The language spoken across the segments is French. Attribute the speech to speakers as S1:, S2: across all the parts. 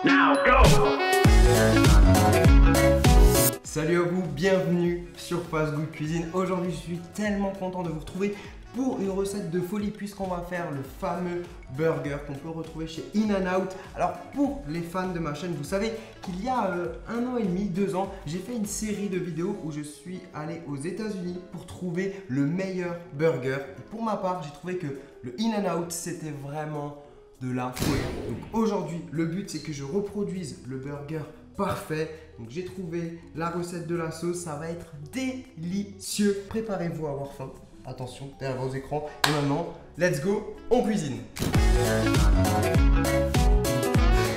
S1: Now go!
S2: Salut à vous, bienvenue sur Fast Good Cuisine. Aujourd'hui, je suis tellement content de vous retrouver pour une recette de folie puisqu'on va faire le fameux burger qu'on peut retrouver chez In-N-Out. Alors pour les fans de ma chaîne, vous savez qu'il y a 1 an et demi, 2 ans, j'ai fait une série de vidéos où je suis allé aux États-Unis pour trouver le meilleur burger. Et pour ma part, j'ai trouvé que le In-N-Out, c'était vraiment de la folie. Donc aujourd'hui, le but c'est que je reproduise le burger parfait. Donc j'ai trouvé la recette de la sauce, ça va être délicieux. Préparez-vous à avoir faim. Attention, derrière vos écrans. Et maintenant, let's go, on cuisine.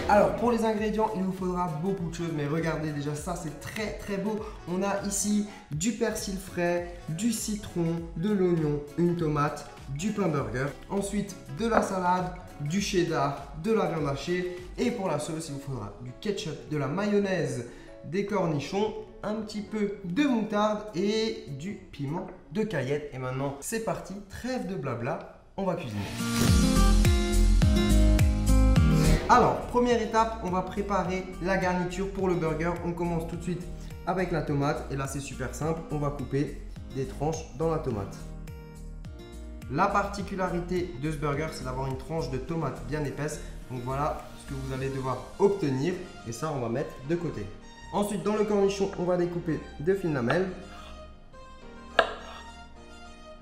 S2: Alors pour les ingrédients, il vous faudra beaucoup de choses, mais regardez déjà ça, c'est très beau. On a ici du persil frais, du citron, de l'oignon, une tomate, du pain burger, ensuite de la salade, du cheddar, de la viande hachée, et pour la sauce, il vous faudra du ketchup, de la mayonnaise, des cornichons, un petit peu de moutarde et du piment de Cayenne. Et maintenant, c'est parti, trêve de blabla, on va cuisiner. Alors, première étape, on va préparer la garniture pour le burger. On commence tout de suite avec la tomate. Et là, c'est super simple. On va couper des tranches dans la tomate. La particularité de ce burger, c'est d'avoir une tranche de tomate bien épaisse. Donc voilà ce que vous allez devoir obtenir. Et ça, on va mettre de côté. Ensuite, dans le cornichon, on va découper de fines lamelles.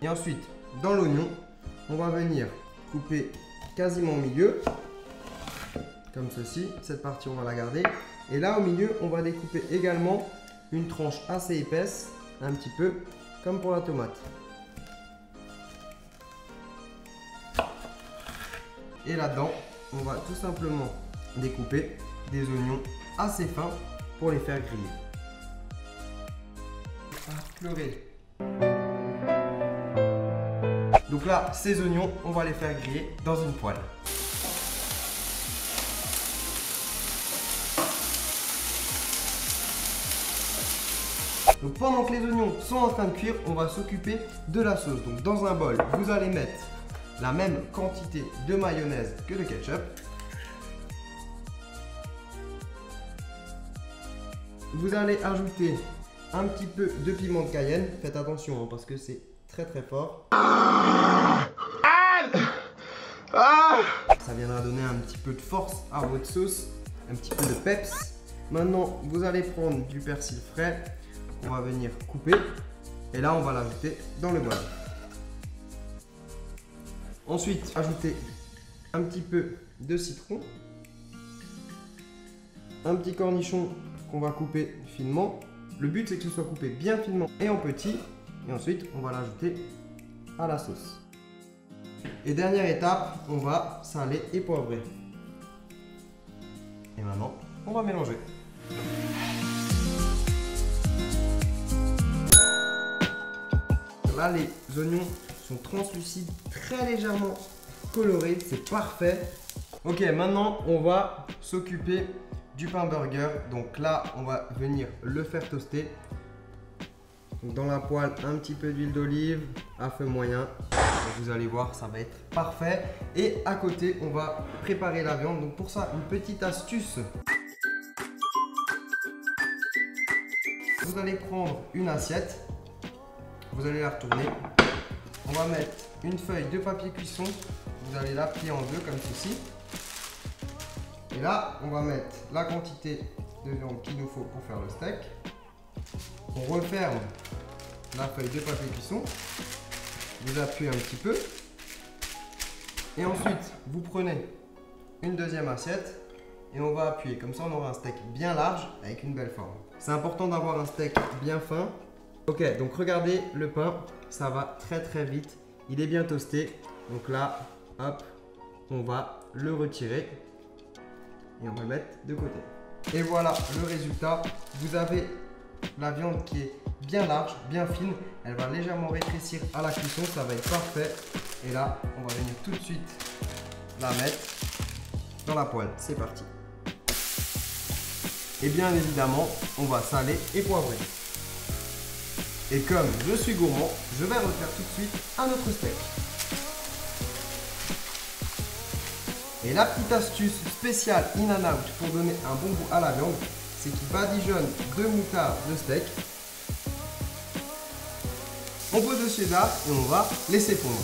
S2: Et ensuite, dans l'oignon, on va venir couper quasiment au milieu. Comme ceci, cette partie on va la garder. Et là au milieu, on va découper également une tranche assez épaisse, un petit peu comme pour la tomate. Et là-dedans, on va tout simplement découper des oignons assez fins pour les faire griller. Pleurer. Donc là, ces oignons, on va les faire griller dans une poêle. Donc pendant que les oignons sont en train de cuire, on va s'occuper de la sauce. Donc dans un bol, vous allez mettre la même quantité de mayonnaise que de ketchup. Vous allez ajouter un petit peu de piment de Cayenne. Faites attention parce que c'est très fort. Ça viendra donner un petit peu de force à votre sauce, un petit peu de peps. Maintenant, vous allez prendre du persil frais. On va venir couper et là on va l'ajouter dans le bol. Ensuite, ajouter un petit peu de citron, un petit cornichon qu'on va couper finement. Le but c'est que ce soit coupé bien finement et en petits. Et ensuite, on va l'ajouter à la sauce. Et dernière étape, on va saler et poivrer. Et maintenant, on va mélanger. Là, les oignons sont translucides, très légèrement colorés, c'est parfait. Ok, maintenant, on va s'occuper du pain burger. Donc là, on va venir le faire toaster. Donc dans la poêle, un petit peu d'huile d'olive à feu moyen. Et vous allez voir, ça va être parfait. Et à côté, on va préparer la viande. Donc pour ça, une petite astuce. Vous allez prendre une assiette. Vous allez la retourner. On va mettre une feuille de papier cuisson. Vous allez la plier en deux comme ceci. Et là, on va mettre la quantité de viande qu'il nous faut pour faire le steak. On referme la feuille de papier cuisson. Vous appuyez un petit peu. Et ensuite, vous prenez une deuxième assiette. Et on va appuyer. Comme ça, on aura un steak bien large avec une belle forme. C'est important d'avoir un steak bien fin. Ok, donc regardez le pain, ça va très vite. Il est bien toasté. Donc là, hop, on va le retirer et on va le mettre de côté. Et voilà le résultat. Vous avez la viande qui est bien large, bien fine. Elle va légèrement rétrécir à la cuisson, ça va être parfait. Et là, on va venir tout de suite la mettre dans la poêle. C'est parti. Et bien évidemment, on va saler et poivrer. Et comme je suis gourmand, je vais refaire tout de suite un autre steak. Et la petite astuce spéciale in and out pour donner un bon goût à la viande, c'est qu'il badigeonne 2 moutardes de steak. On pose le cheddar et on va laisser fondre.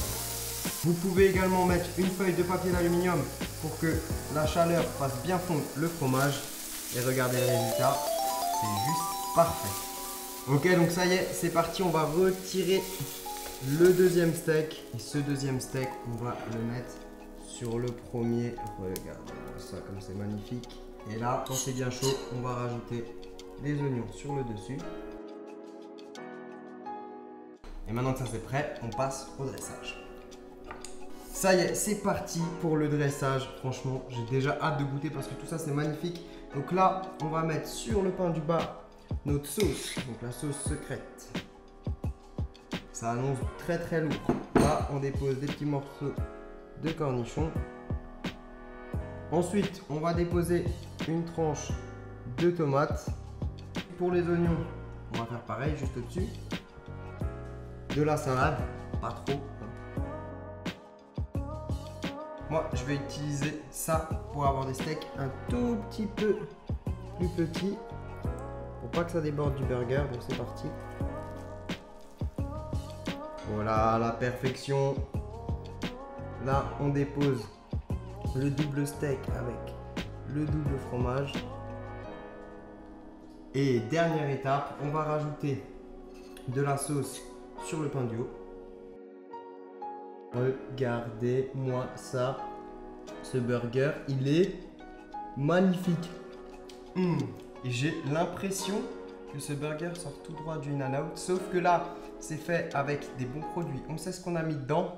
S2: Vous pouvez également mettre une feuille de papier d'aluminium pour que la chaleur fasse bien fondre le fromage. Et regardez le résultat, c'est juste parfait. Ok, donc ça y est, c'est parti, on va retirer le deuxième steak. Et ce deuxième steak, on va le mettre sur le premier. Regardez ça comme c'est magnifique. Et là, quand c'est bien chaud, on va rajouter les oignons sur le dessus. Et maintenant que ça c'est prêt, on passe au dressage. Ça y est, c'est parti pour le dressage. Franchement, j'ai déjà hâte de goûter parce que tout ça c'est magnifique. Donc là, on va mettre sur le pain du bas notre sauce, donc la sauce secrète. Ça annonce très très lourd. Là, on dépose des petits morceaux de cornichons. Ensuite, on va déposer une tranche de tomates. Pour les oignons, on va faire pareil juste au-dessus. De la salade, pas trop. Moi, je vais utiliser ça pour avoir des steaks un tout petit peu plus petits. Pour pas que ça déborde du burger. Donc c'est parti. Voilà, la perfection. Là, on dépose le double steak avec le double fromage. Et dernière étape, on va rajouter de la sauce sur le pain du haut. Regardez-moi ça. Ce burger, il est magnifique. Et j'ai l'impression que ce burger sort tout droit du In and Out. Sauf que là, c'est fait avec des bons produits. On sait ce qu'on a mis dedans.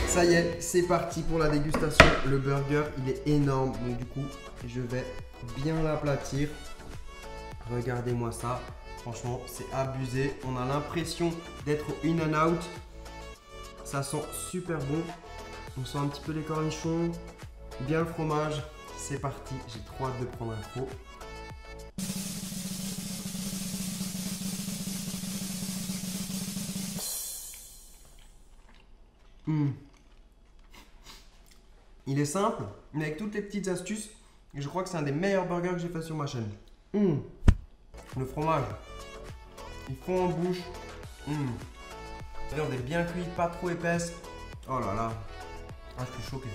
S2: Ça y est, c'est parti pour la dégustation. Le burger, il est énorme. Donc du coup, je vais bien l'aplatir. Regardez-moi ça. Franchement, c'est abusé. On a l'impression d'être au In and Out. Ça sent super bon. On sent un petit peu les cornichons. Bien le fromage. C'est parti. J'ai trop hâte de prendre un croc. Il est simple, mais avec toutes les petites astuces. Et je crois que c'est un des meilleurs burgers que j'ai fait sur ma chaîne. Le fromage, il fond en bouche. La viande est bien cuite, pas trop épaisse. Oh là là, je suis choqué.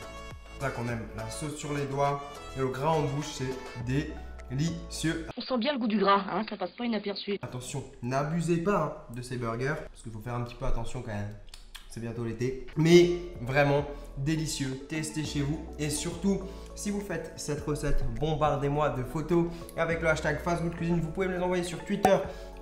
S2: C'est ça qu'on aime, la sauce sur les doigts et le gras en bouche, c'est délicieux.
S1: On sent bien le goût du gras, hein, ça passe pas inaperçu.
S2: Attention, n'abusez pas de ces burgers, parce qu'il faut faire un petit peu attention quand même. C'est bientôt l'été. Mais vraiment délicieux. Testez chez vous. Et surtout, si vous faites cette recette, bombardez-moi de photos avec le hashtag Fast Good Cuisine. Vous pouvez me les envoyer sur Twitter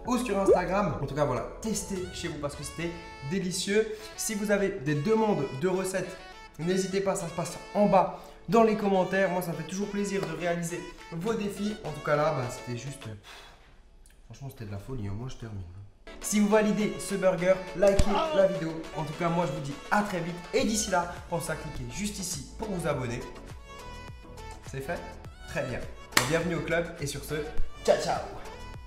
S2: ou sur Instagram. En tout cas, voilà, testez chez vous parce que c'était délicieux. Si vous avez des demandes de recettes, n'hésitez pas, ça se passe en bas dans les commentaires. Moi, ça me fait toujours plaisir de réaliser vos défis. En tout cas, là, c'était juste... Franchement, c'était de la folie. Moi, je termine. Si vous validez ce burger, likez la vidéo. En tout cas, moi, je vous dis à très vite. Et d'ici là, pensez à cliquer juste ici pour vous abonner. C'est fait? Très bien. Bienvenue au club. Et sur ce, ciao, ciao!